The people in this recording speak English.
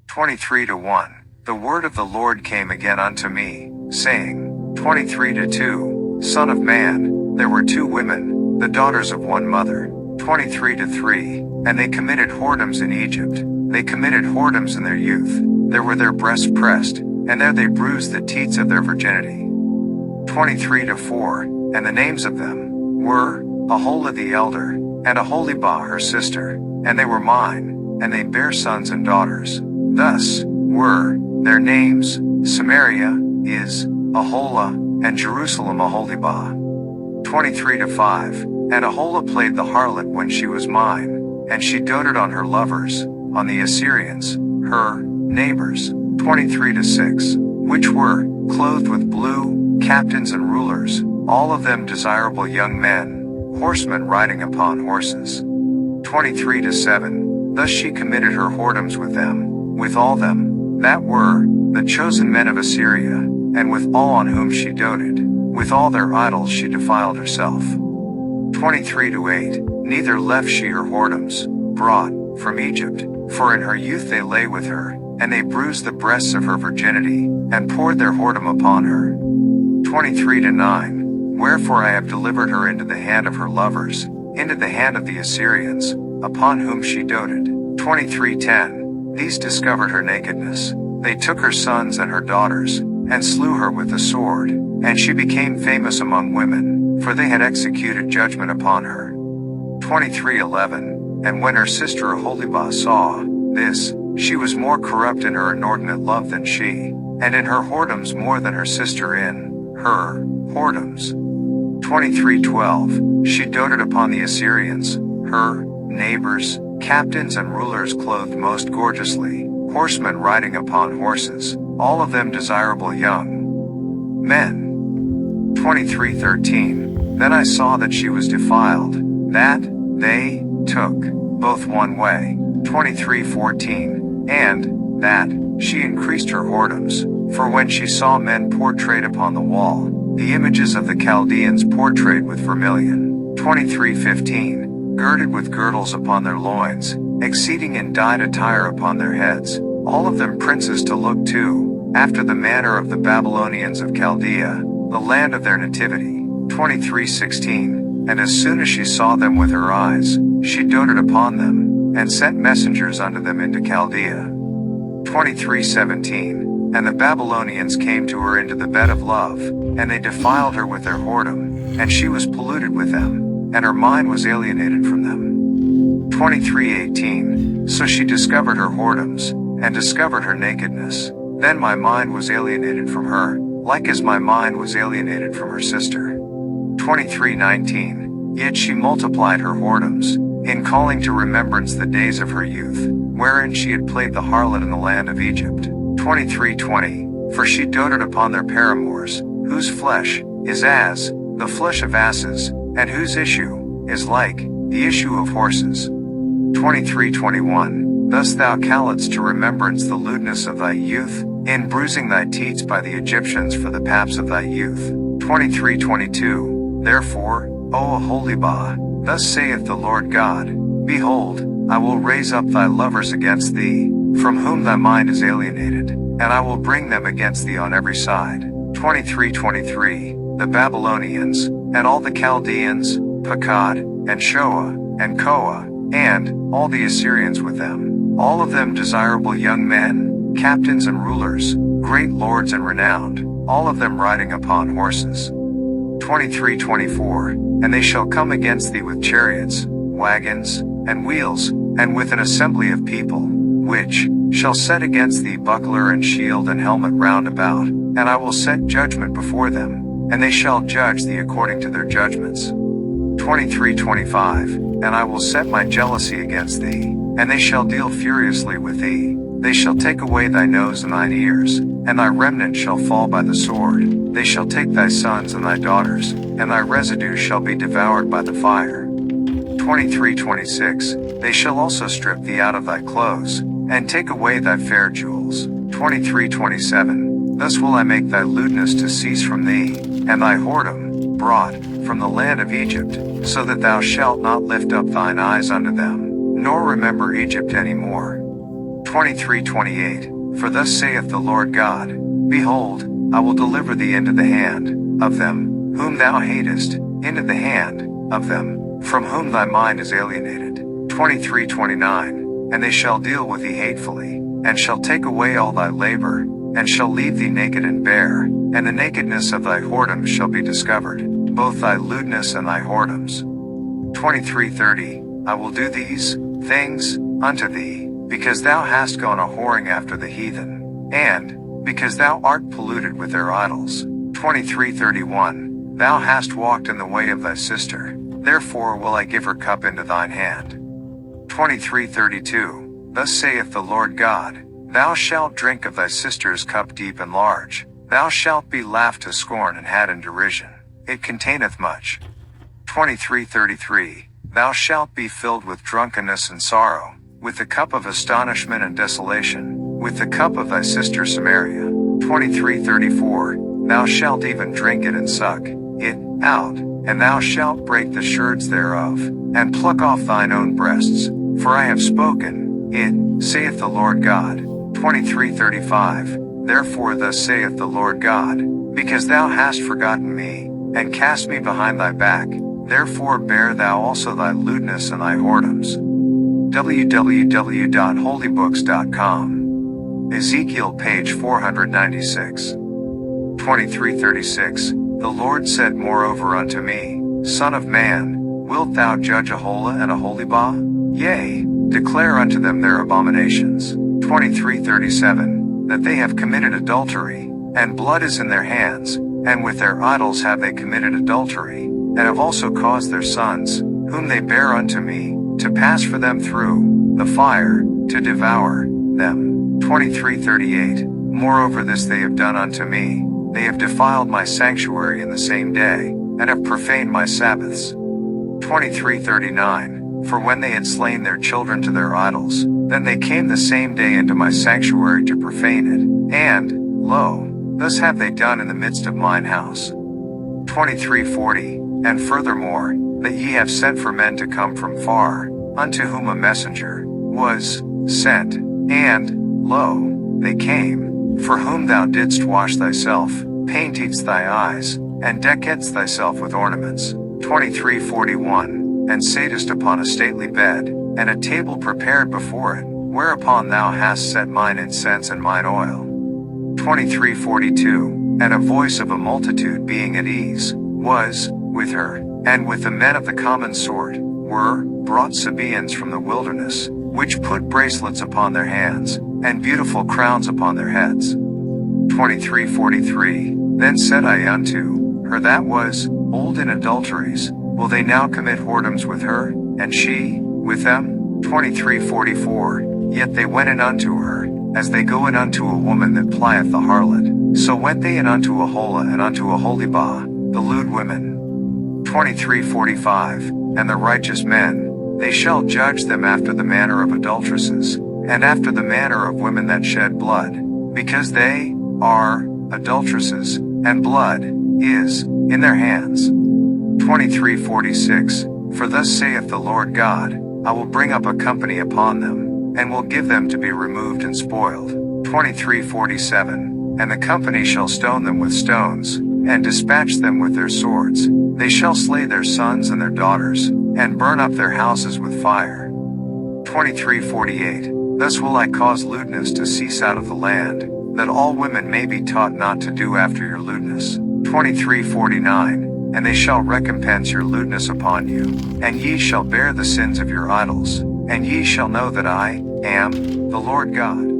23-1. The word of the Lord came again unto me, saying, 23-2. Son of man, there were two women, the daughters of one mother. 23-3. And they committed whoredoms in Egypt. They committed whoredoms in their youth. There were their breasts pressed, and there they bruised the teats of their virginity. 23-4. And the names of them were Aholah the elder, and Aholibah her sister, and they were mine, and they bare sons and daughters. Thus were their names: Samaria is Aholah, and Jerusalem Aholibah. 23-5. And Aholah played the harlot when she was mine, and she doted on her lovers, on the Assyrians, her neighbors. 23-6. Which were clothed with blue, captains and rulers, all of them desirable young men, horsemen riding upon horses. 23-7. Thus she committed her whoredoms with them, with all them that were the chosen men of Assyria, and with all on whom she doted, with all their idols she defiled herself. 23-8. Neither left she her whoredoms, brought from Egypt, for in her youth they lay with her, and they bruised the breasts of her virginity, and poured their whoredom upon her. 23-9. Wherefore I have delivered her into the hand of her lovers, into the hand of the Assyrians, upon whom she doted. 23-10. These discovered her nakedness. They took her sons and her daughters, and slew her with the sword, and she became famous among women, for they had executed judgment upon her. 23-11. And when her sister Aholibah saw this, she was more corrupt in her inordinate love than she, and in her whoredoms more than her sister in her whoredoms. 23-12. She doted upon the Assyrians, her neighbors, captains and rulers clothed most gorgeously, horsemen riding upon horses, all of them desirable young men. 23-13. Then I saw that she was defiled, that they took both one way. 23-14. And that she increased her whoredoms, for when she saw men portrayed upon the wall, the images of the Chaldeans portrayed with vermilion. 23-15. Girded with girdles upon their loins, exceeding in dyed attire upon their heads, all of them princes to look to, after the manner of the Babylonians of Chaldea, the land of their nativity. 23-16. And as soon as she saw them with her eyes, she doted upon them, and sent messengers unto them into Chaldea. 23-17. And the Babylonians came to her into the bed of love, and they defiled her with their whoredom, and she was polluted with them, and her mind was alienated from them. 23-18. So she discovered her whoredoms, and discovered her nakedness. Then my mind was alienated from her, like as my mind was alienated from her sister. 23-19. Yet she multiplied her whoredoms, in calling to remembrance the days of her youth, wherein she had played the harlot in the land of Egypt. 23-20. For she doted upon their paramours, whose flesh is as the flesh of asses, and whose issue is like the issue of horses. 23-21. Thus thou calledst to remembrance the lewdness of thy youth, in bruising thy teats by the Egyptians for the paps of thy youth. 23-22. Therefore, O Aholibah, thus saith the Lord God, Behold, I will raise up thy lovers against thee, from whom thy mind is alienated, and I will bring them against thee on every side. 23-23. The Babylonians, and all the Chaldeans, Pakad, and Shoah, and Koah, and all the Assyrians with them, all of them desirable young men, captains and rulers, great lords and renowned, all of them riding upon horses. 23-24. And they shall come against thee with chariots, wagons, and wheels, and with an assembly of people, which shall set against thee buckler and shield and helmet round about, and I will set judgment before them, and they shall judge thee according to their judgments. 23-25. And I will set my jealousy against thee, and they shall deal furiously with thee. They shall take away thy nose and thine ears, and thy remnant shall fall by the sword. They shall take thy sons and thy daughters, and thy residue shall be devoured by the fire. 23-26. They shall also strip thee out of thy clothes, and take away thy fair jewels. 23-27. Thus will I make thy lewdness to cease from thee, and thy whoredom brought from the land of Egypt, so that thou shalt not lift up thine eyes unto them, nor remember Egypt any more. 23:28. For thus saith the Lord God, Behold, I will deliver thee into the hand of them whom thou hatest, into the hand of them from whom thy mind is alienated. 23:29. And they shall deal with thee hatefully, and shall take away all thy labor, and shall leave thee naked and bare, and the nakedness of thy whoredoms shall be discovered, both thy lewdness and thy whoredoms. 23:30. I will do these things unto thee, because thou hast gone a whoring after the heathen, and because thou art polluted with their idols. 23:31. Thou hast walked in the way of thy sister, therefore will I give her cup into thine hand. 23:32. Thus saith the Lord God, Thou shalt drink of thy sister's cup deep and large, thou shalt be laughed to scorn and had in derision, it containeth much. 23:33. Thou shalt be filled with drunkenness and sorrow, with the cup of astonishment and desolation, with the cup of thy sister Samaria. 23:34. Thou shalt even drink it and suck it out, and thou shalt break the sherds thereof, and pluck off thine own breasts, for I have spoken it, saith the Lord God. 23:35. Therefore thus saith the Lord God, because thou hast forgotten me, and cast me behind thy back, therefore bear thou also thy lewdness and thy whoredoms. www.holybooks.com. Ezekiel page 496. 23:36. The Lord said moreover unto me, Son of man, wilt thou judge Aholah and Aholibah? Yea, declare unto them their abominations. 23:37. That they have committed adultery, and blood is in their hands, and with their idols have they committed adultery, and have also caused their sons, whom they bear unto me, to pass for them through the fire, to devour them. 23:38. Moreover this they have done unto me, they have defiled my sanctuary in the same day, and have profaned my Sabbaths. 23:39. For when they had slain their children to their idols, then they came the same day into my sanctuary to profane it, and, lo, thus have they done in the midst of mine house. 23:40. And furthermore, that ye have sent for men to come from far, unto whom a messenger was sent, and, lo, they came, for whom thou didst wash thyself, paintedst thy eyes, and deckedst thyself with ornaments. 23:41. And satest upon a stately bed, and a table prepared before it, whereupon thou hast set mine incense and mine oil. 23:42. And a voice of a multitude being at ease, was with her, and with the men of the common sort, were brought Sabaeans from the wilderness, which put bracelets upon their hands, and beautiful crowns upon their heads. 23:43. Then said I unto her that was old in adulteries, will they now commit whoredoms with her, and she with them? 23:44. Yet they went in unto her, as they go in unto a woman that plieth the harlot. So went they in unto Aholah and unto Aholibah, the lewd women. 23:45. And the righteous men, they shall judge them after the manner of adulteresses, and after the manner of women that shed blood, because they are adulteresses, and blood is in their hands. 23:46. For thus saith the Lord God, I will bring up a company upon them, and will give them to be removed and spoiled. 23:47. And the company shall stone them with stones, and dispatch them with their swords. They shall slay their sons and their daughters, and burn up their houses with fire. 23:48. Thus will I cause lewdness to cease out of the land, that all women may be taught not to do after your lewdness. 23:49. And they shall recompense your lewdness upon you, and ye shall bear the sins of your idols, and ye shall know that I am the Lord God.